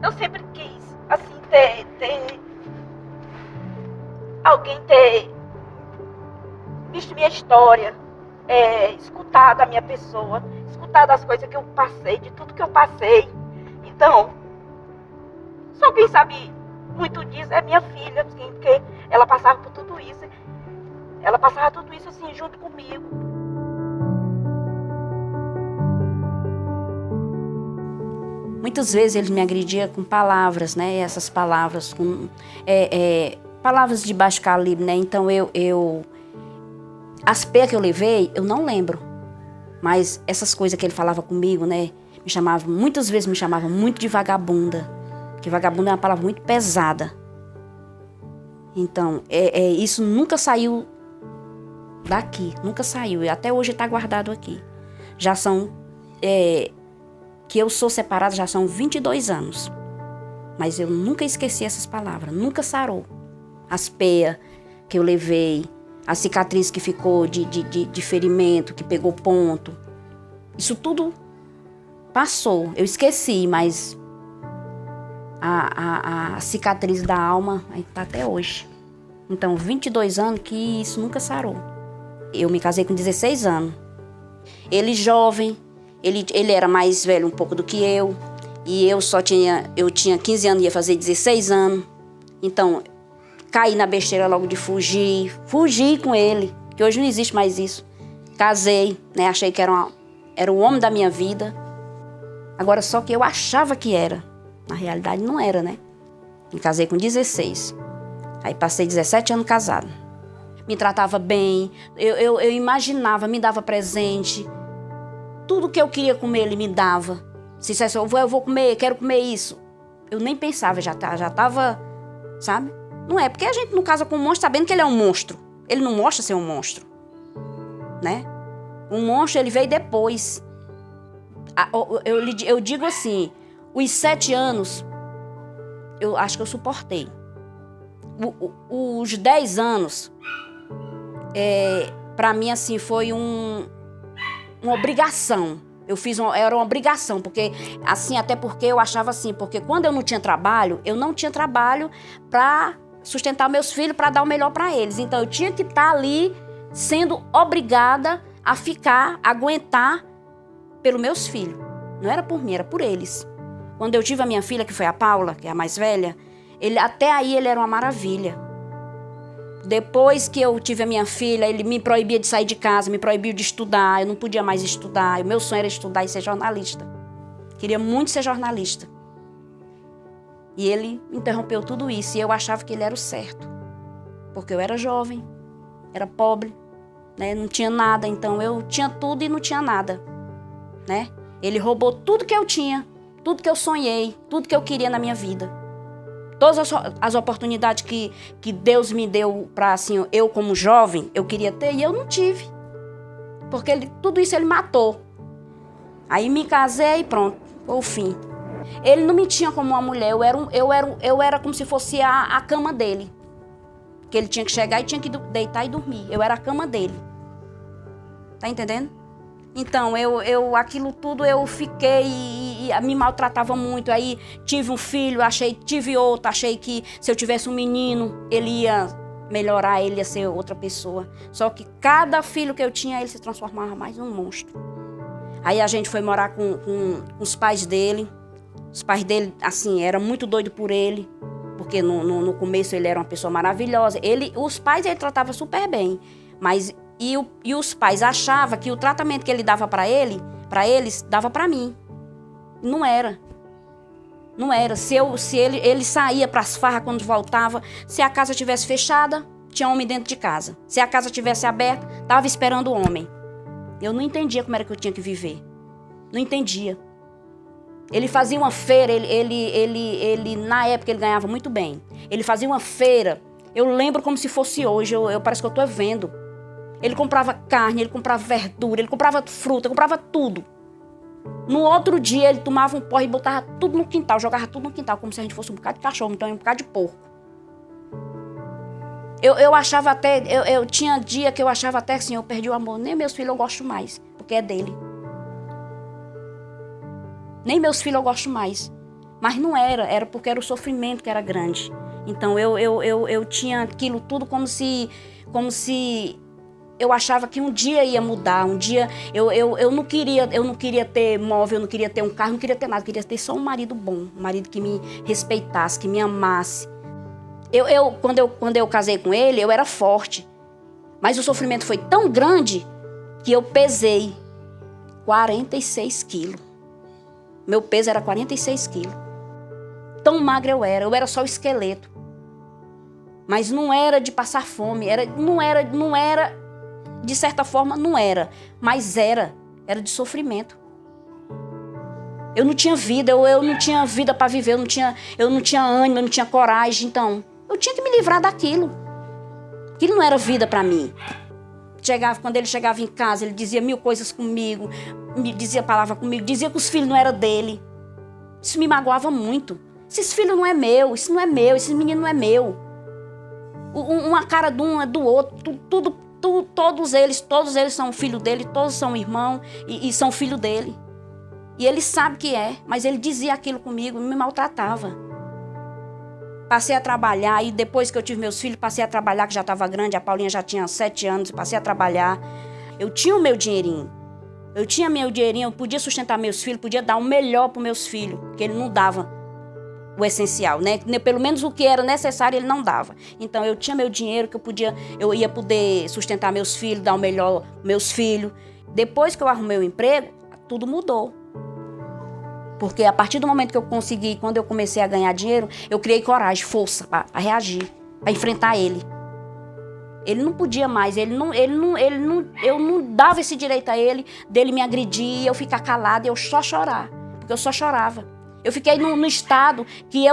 eu sempre quis, assim, ter alguém ter visto minha história, escutado a minha pessoa, escutado as coisas que eu passei, de tudo que eu passei. Então, só quem sabe muito disso é minha filha, assim, porque ela passava por tudo isso. Ela passava tudo isso assim junto comigo. Muitas vezes ele me agredia com palavras, né? Essas palavras, com palavras de baixo calibre, né? Então as peias que eu levei, eu não lembro. Mas essas coisas que ele falava comigo, né? Muitas vezes me chamava muito de vagabunda. Porque vagabunda é uma palavra muito pesada. Então, isso nunca saiu daqui, nunca saiu. E até hoje está guardado aqui. Já são, que eu sou separada, já são 22 anos. Mas eu nunca esqueci essas palavras, nunca sarou. As peias que eu levei, a cicatriz que ficou de ferimento, que pegou ponto. Isso tudo passou, eu esqueci, mas a cicatriz da alma está até hoje. Então, 22 anos que isso nunca sarou. Eu me casei com 16 anos. Ele jovem, ele era mais velho um pouco do que eu. E eu tinha 15 anos e ia fazer 16 anos. Então, caí na besteira logo de fugir. Fugi com ele, que hoje não existe mais isso. Casei, né? Achei que era o homem da minha vida. Agora, só que eu achava que era. Na realidade, não era, né? Me casei com 16. Aí passei 17 anos casado. Me tratava bem, eu imaginava, me dava presente. Tudo que eu queria comer, ele me dava. Se dissesse, eu vou comer, quero comer isso. Eu nem pensava, já tava, sabe? Não é, porque a gente não casa com um monstro sabendo que ele é um monstro. Ele não mostra ser um monstro, né? Um monstro, ele veio depois. Eu digo assim, os 7 anos, eu acho que eu suportei. Os 10 anos, para mim, assim, foi uma obrigação. Era uma obrigação, porque, assim, até porque eu achava assim, porque quando eu não tinha trabalho para sustentar meus filhos, para dar o melhor para eles. Então, eu tinha que estar ali sendo obrigada a aguentar pelos meus filhos. Não era por mim, era por eles. Quando eu tive a minha filha, que foi a Paula, que é a mais velha, até aí ele era uma maravilha. Depois que eu tive a minha filha, ele me proibia de sair de casa, me proibiu de estudar, eu não podia mais estudar. O meu sonho era estudar e ser jornalista. Queria muito ser jornalista. E ele interrompeu tudo isso e eu achava que ele era o certo. Porque eu era jovem, era pobre, né? Não tinha nada, então eu tinha tudo e não tinha nada, né? Ele roubou tudo que eu tinha, tudo que eu sonhei, tudo que eu queria na minha vida. Todas as oportunidades que Deus me deu para, assim, eu como jovem, eu queria ter e eu não tive. Porque tudo isso ele matou. Aí me casei e pronto, foi o fim. Ele não me tinha como uma mulher, eu era como se fosse a cama dele. Que ele tinha que chegar e tinha que deitar e dormir. Eu era a cama dele. Tá entendendo? Então, aquilo tudo eu fiquei e me maltratava muito. Aí tive um filho, tive outro, achei que se eu tivesse um menino, ele ia melhorar, ele ia ser outra pessoa. Só que cada filho que eu tinha, ele se transformava mais num monstro. Aí a gente foi morar com os pais dele. Os pais dele, assim, eram muito doidos por ele. Porque no começo ele era uma pessoa maravilhosa. Os pais ele tratava super bem, mas... E os pais achavam que o tratamento que ele dava para eles, dava para mim. Não era. Não era. Se ele saía para as farras quando voltava, se a casa estivesse fechada, tinha homem dentro de casa. Se a casa estivesse aberta, estava esperando o homem. Eu não entendia como era que eu tinha que viver. Não entendia. Ele fazia uma feira, ele na época ele ganhava muito bem. Ele fazia uma feira, eu lembro como se fosse hoje, parece que eu estou vendo. Ele comprava carne, ele comprava verdura, ele comprava fruta, comprava tudo. No outro dia, ele tomava um pó e botava tudo no quintal, jogava tudo no quintal, como se a gente fosse um bocado de cachorro, então um bocado de porco. Eu achava até, eu tinha dia que eu achava até assim, eu perdi o amor. Nem meus filhos eu gosto mais, porque é dele. Nem meus filhos eu gosto mais. Mas não era, era porque era o sofrimento que era grande. Então eu tinha aquilo tudo como se eu achava que um dia ia mudar, um dia eu não queria ter móvel, eu não queria ter um carro, não queria ter nada, eu queria ter só um marido bom, um marido que me respeitasse, que me amasse. Quando eu casei com ele, eu era forte, mas o sofrimento foi tão grande que eu pesei 46 quilos. Meu peso era 46 quilos. Tão magra eu era só o esqueleto. Mas não era de passar fome, não era, de certa forma não era, mas era de sofrimento. Eu não tinha vida, eu não tinha vida para viver, eu não tinha ânimo, eu não tinha coragem, então eu tinha que me livrar daquilo. Aquilo não era vida para mim. Quando ele chegava em casa, ele dizia 1000 coisas comigo, me dizia palavra comigo, dizia que os filhos não eram dele. Isso me magoava muito. Esse filho não é meu, isso não é meu, esse menino não é meu. Uma cara de um é do outro, todos eles são filho dele, todos são irmão e são filho dele. E ele sabe que é, mas ele dizia aquilo comigo, me maltratava. Passei a trabalhar e depois que eu tive meus filhos, passei a trabalhar, que já estava grande, a Paulinha já tinha 7 anos, passei a trabalhar. Eu tinha o meu dinheirinho, eu podia sustentar meus filhos, podia dar o melhor para os meus filhos, porque ele não dava o essencial, né? Pelo menos o que era necessário ele não dava. Então eu tinha meu dinheiro que eu ia poder sustentar meus filhos, dar o melhor para meus filhos. Depois que eu arrumei o emprego, tudo mudou. Porque a partir do momento que eu consegui, quando eu comecei a ganhar dinheiro, eu criei coragem, força para reagir, para enfrentar ele. Ele não podia mais, eu não dava esse direito a ele, dele me agredir, eu ficar calada e eu só chorar, porque eu só chorava. Eu fiquei no estado que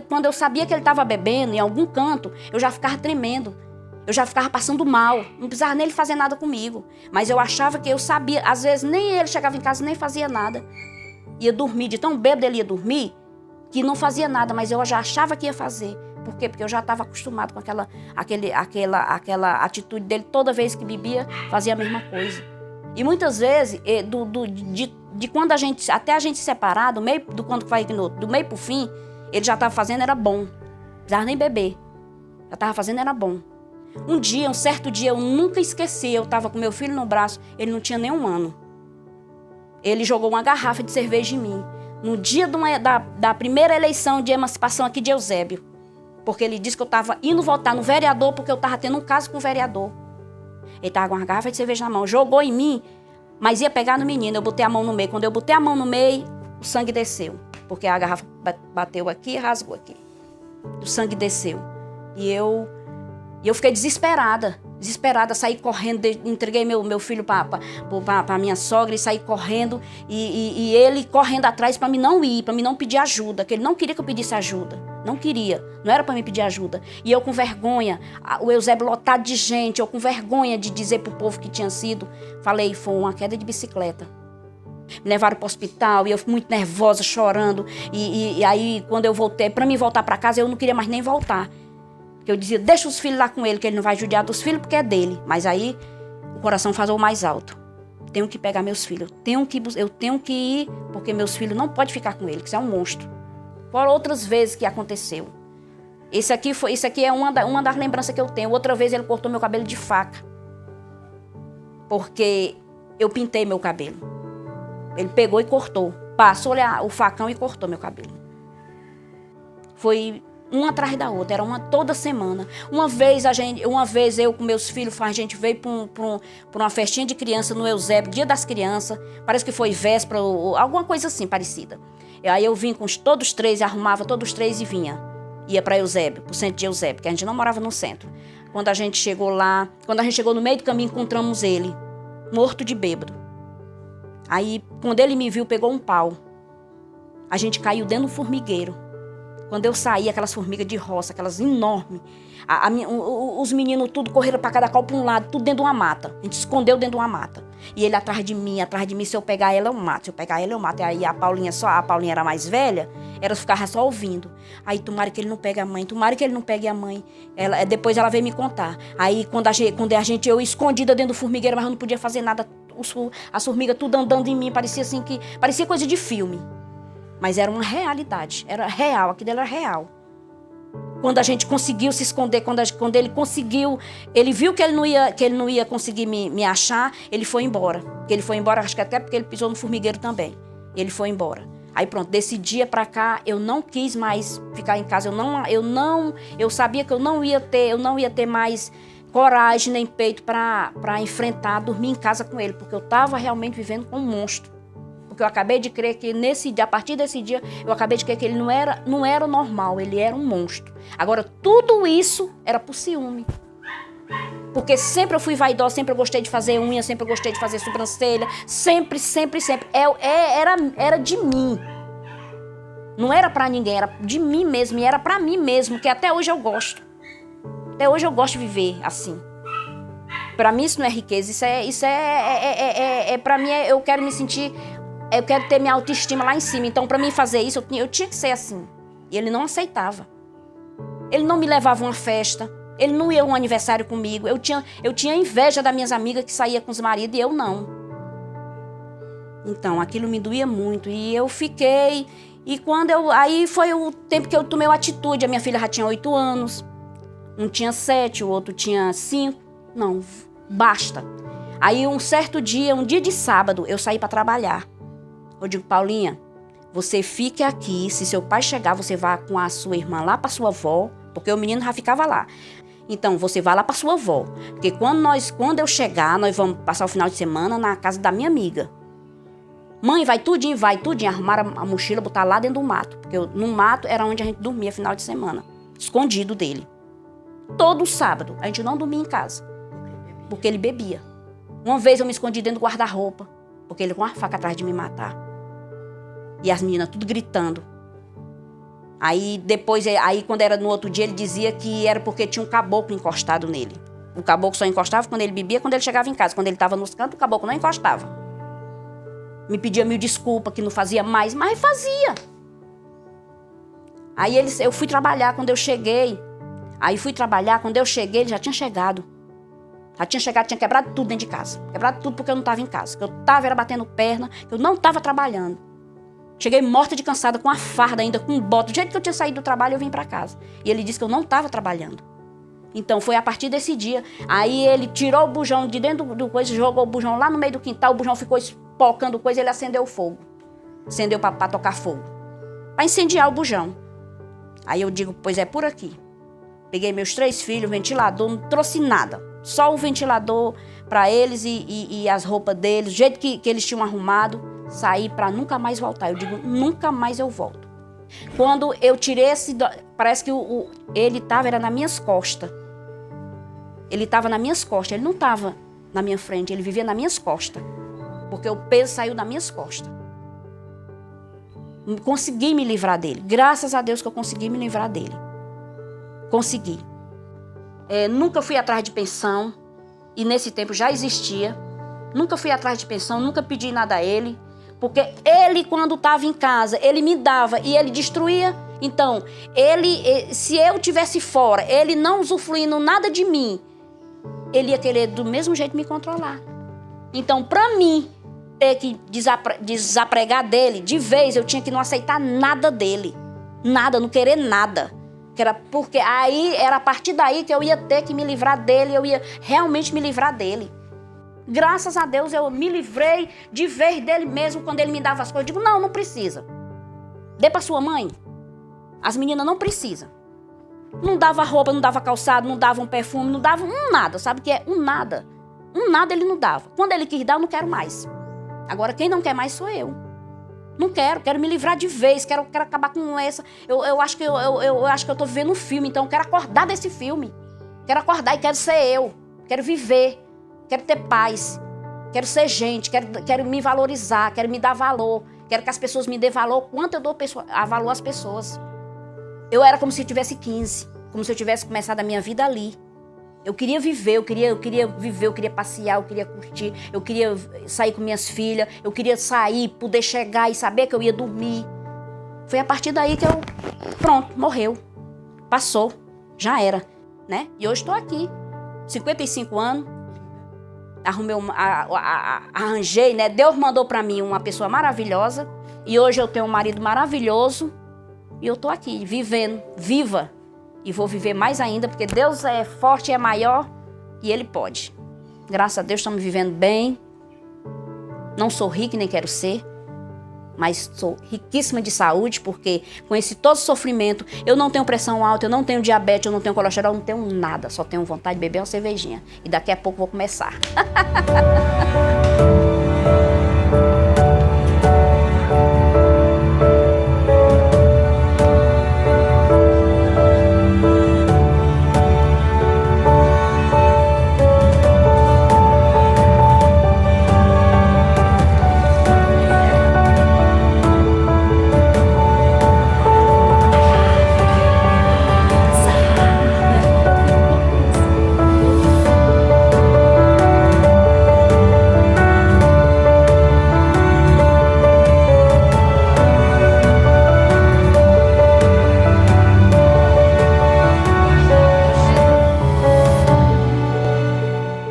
quando eu sabia que ele estava bebendo em algum canto, eu já ficava tremendo, eu já ficava passando mal, não precisava nem ele fazer nada comigo, mas eu achava que eu sabia, às vezes nem ele chegava em casa nem fazia nada. Ia dormir, de tão bêbado ele ia dormir, que não fazia nada, mas eu já achava que ia fazer. Por quê? Porque eu já estava acostumado com aquela atitude dele, toda vez que bebia, fazia a mesma coisa. E muitas vezes, de quando até a gente se separar, do meio pro fim, ele já estava fazendo, era bom. Não precisava nem beber. Já estava fazendo, era bom. Um certo dia, eu nunca esqueci, eu estava com meu filho no braço, ele não tinha nem 1 ano. Ele jogou uma garrafa de cerveja em mim, no dia da primeira eleição de emancipação aqui de Eusébio. Porque ele disse que eu estava indo votar no vereador, porque eu estava tendo um caso com o vereador. Ele estava com uma garrafa de cerveja na mão, jogou em mim, mas ia pegar no menino. Eu botei a mão no meio. Quando eu botei a mão no meio, o sangue desceu. Porque a garrafa bateu aqui e rasgou aqui. O sangue desceu. E eu fiquei desesperada, saí correndo, entreguei meu filho para minha sogra e saí correndo. E ele correndo atrás para mim não ir, para mim não pedir ajuda, que ele não queria que eu pedisse ajuda. Não queria, não era para mim pedir ajuda. E eu com vergonha, o Eusébio lotado de gente, eu com vergonha de dizer pro povo que tinha sido. Falei, foi uma queda de bicicleta. Me levaram para o hospital e eu fui muito nervosa, chorando. E aí, quando eu voltei, para mim voltar para casa, eu não queria mais nem voltar. Porque eu dizia, deixa os filhos lá com ele, que ele não vai judiar dos filhos porque é dele. Mas aí, o coração faz o mais alto. Tenho que pegar meus filhos. Eu tenho que ir, porque meus filhos não podem ficar com ele, que isso é um monstro. Por outras vezes que aconteceu. Isso aqui é uma das lembranças que eu tenho. Outra vez ele cortou meu cabelo de faca. Porque eu pintei meu cabelo. Ele pegou e cortou. Passou o facão e cortou meu cabelo. Foi uma atrás da outra, era uma toda semana. Uma vez eu com meus filhos, a gente veio para uma festinha de criança no Eusébio, Dia das Crianças, parece que foi véspera, ou alguma coisa assim parecida. E aí eu vim com todos 3, arrumava todos 3 e vinha. Ia para Eusébio, pro centro de Eusébio, porque a gente não morava no centro. Quando a gente chegou no meio do caminho, encontramos ele, morto de bêbado. Aí, quando ele me viu, pegou um pau. A gente caiu dentro do formigueiro. Quando eu saí, aquelas formigas de roça, aquelas enormes, os meninos tudo correram para cada qual para um lado, tudo dentro de uma mata. A gente escondeu dentro de uma mata. E ele atrás de mim, se eu pegar ela, eu mato. Se eu pegar ela, eu mato. E aí a Paulinha era mais velha, ela ficava só ouvindo. Aí tomara que ele não pegue a mãe, depois ela veio me contar. Aí quando eu escondida dentro do formigueiro, mas eu não podia fazer nada, as formigas tudo andando em mim, parecia coisa de filme. Mas era uma realidade, era real, aquilo era real. Quando a gente conseguiu se esconder, quando ele conseguiu, ele viu que ele não ia conseguir me achar, ele foi embora. Ele foi embora, acho que até porque ele pisou no formigueiro também. Ele foi embora. Aí pronto, desse dia pra cá, eu não quis mais ficar em casa. Eu sabia que eu não ia ter mais coragem nem peito pra enfrentar, dormir em casa com ele, porque eu tava realmente vivendo com um monstro. Porque eu acabei de crer que a partir desse dia, eu acabei de crer que ele não era normal, ele era um monstro. Agora, tudo isso era por ciúme. Porque sempre eu fui vaidosa, sempre eu gostei de fazer unha, sempre eu gostei de fazer sobrancelha, sempre. Era de mim. Não era pra ninguém, era de mim mesmo, e era pra mim mesmo, que até hoje eu gosto. Até hoje eu gosto de viver assim. Pra mim isso não é riqueza, pra mim eu quero me sentir... Eu quero ter minha autoestima lá em cima. Então, para mim fazer isso, eu tinha que ser assim. E ele não aceitava. Ele não me levava a uma festa. Ele não ia a um aniversário comigo. Eu tinha inveja das minhas amigas que saía com os maridos e eu não. Então, aquilo me doía muito. E eu fiquei... E aí foi o tempo que eu tomei uma atitude. A minha filha já tinha 8 anos. Um tinha 7, o outro tinha 5. Não, basta. Aí um certo dia, um dia de sábado, eu saí para trabalhar. Eu digo, Paulinha, você fique aqui, se seu pai chegar, você vá com a sua irmã lá para sua avó, porque o menino já ficava lá. Então, você vai lá para sua avó, porque quando eu chegar, nós vamos passar o final de semana na casa da minha amiga. Mãe, vai tudinho, arrumar a mochila, botar lá dentro do mato, porque no mato era onde a gente dormia final de semana, escondido dele. Todo sábado, a gente não dormia em casa, porque ele bebia. Uma vez eu me escondi dentro do guarda-roupa, porque ele com uma faca atrás de me matar. E as meninas tudo gritando. Aí quando era no outro dia, ele dizia que era porque tinha um caboclo encostado nele. O caboclo só encostava quando ele bebia, quando ele chegava em casa. Quando ele estava nos cantos, o caboclo não encostava. Me pedia 1000 desculpas, que não fazia mais, mas fazia. Aí eu fui trabalhar quando eu cheguei. Ele já tinha chegado. Tinha quebrado tudo dentro de casa. Quebrado tudo porque eu não estava em casa. Que eu era batendo perna, que eu não estava trabalhando. Cheguei morta de cansada, com a farda ainda, com bota. Do jeito que eu tinha saído do trabalho, eu vim para casa. E ele disse que eu não estava trabalhando. Então, foi a partir desse dia. Aí ele tirou o bujão de dentro do coisa, jogou o bujão lá no meio do quintal. O bujão ficou espocando coisa, ele acendeu o fogo. Acendeu para tocar fogo. Para incendiar o bujão. Aí eu digo, pois é por aqui. Peguei meus 3 filhos, ventilador, não trouxe nada. Só o ventilador para eles e as roupas deles, do jeito que eles tinham arrumado. Saí para nunca mais voltar. Eu digo, nunca mais eu volto. Quando eu tirei parece que ele era nas minhas costas. Ele estava nas minhas costas, ele não estava na minha frente, ele vivia nas minhas costas. Porque o peso saiu das minhas costas. Consegui me livrar dele. Graças a Deus que eu consegui me livrar dele. Consegui. Nunca fui atrás de pensão. E nesse tempo já existia. Nunca fui atrás de pensão, nunca pedi nada a ele. Porque ele, quando estava em casa, ele me dava e ele destruía. Então, se eu estivesse fora, ele não usufruindo nada de mim, ele ia querer do mesmo jeito me controlar. Então, para mim, ter que desapregar dele, de vez, eu tinha que não aceitar nada dele. Nada, não querer nada. Porque aí, era a partir daí que eu ia ter que me livrar dele, eu ia realmente me livrar dele. Graças a Deus eu me livrei de vez dele mesmo quando ele me dava as coisas. Eu digo, não precisa. Dê para sua mãe. As meninas não precisam. Não dava roupa, não dava calçado, não dava um perfume, não dava nada. Sabe o que é? Nada. Nada ele não dava. Quando ele quis dar, eu não quero mais. Agora quem não quer mais sou eu. Não quero me livrar de vez, quero acabar com essa. Eu acho que eu tô vivendo um filme, então eu quero acordar desse filme. Quero acordar e quero ser eu. Quero viver. Quero ter paz, quero ser gente, quero me valorizar, quero me dar valor, quero que as pessoas me dêem valor, quanto eu dou a valor às pessoas. Eu era como se eu tivesse 15, como se eu tivesse começado a minha vida ali. Eu queria viver, eu queria passear, eu queria curtir, eu queria sair com minhas filhas, eu queria sair, poder chegar e saber que eu ia dormir. Foi a partir daí que pronto, morreu, passou, já era, né? E hoje estou aqui, 55 anos. Arranjei, né? Deus mandou para mim uma pessoa maravilhosa E hoje eu tenho um marido maravilhoso. E eu tô aqui, vivendo, viva. E vou viver mais ainda, porque Deus é forte, é maior e Ele pode. Graças a Deus estamos vivendo bem. Não sou rica, nem quero ser. Mas sou riquíssima de saúde, porque com esse todo sofrimento, eu não tenho pressão alta, eu não tenho diabetes, eu não tenho colesterol, eu não tenho nada. Só tenho vontade de beber uma cervejinha. E daqui a pouco vou começar.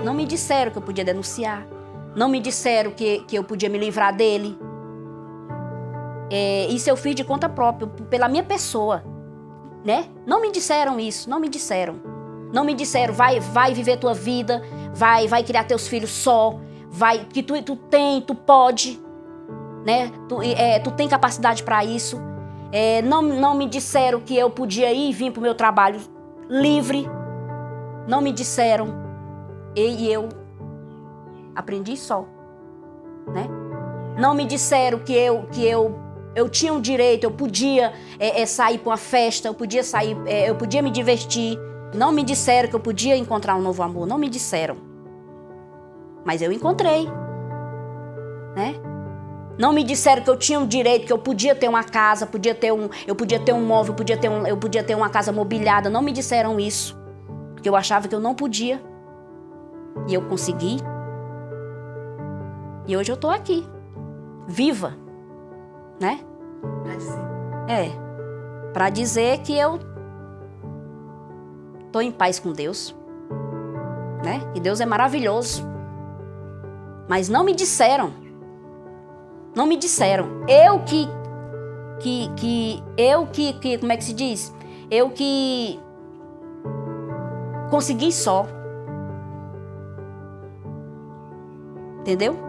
Não me disseram que eu podia denunciar. Não me disseram que eu podia me livrar dele. Isso eu fiz de conta própria, pela minha pessoa, né? Não me disseram isso, não me disseram. Não me disseram, vai viver tua vida, vai criar teus filhos só, que tu pode, né? Tu tem capacidade para isso. Não me disseram que eu podia ir e vir pro meu trabalho livre. Não me disseram. E eu aprendi só, né? Não me disseram que eu tinha um direito, eu podia sair para uma festa, eu podia sair, eu podia me divertir. Não me disseram que eu podia encontrar um novo amor, não me disseram. Mas eu encontrei, né? Não me disseram que eu tinha um direito, que eu podia ter uma casa, eu podia ter um móvel, eu podia ter uma casa mobiliada. Não me disseram isso, porque eu achava que eu não podia. E eu consegui. E hoje eu tô aqui, viva, né? Pra dizer que eu tô em paz com Deus, né? Que Deus é maravilhoso. Mas não me disseram. Não me disseram. Eu como é que se diz? Eu que consegui só. Entendeu?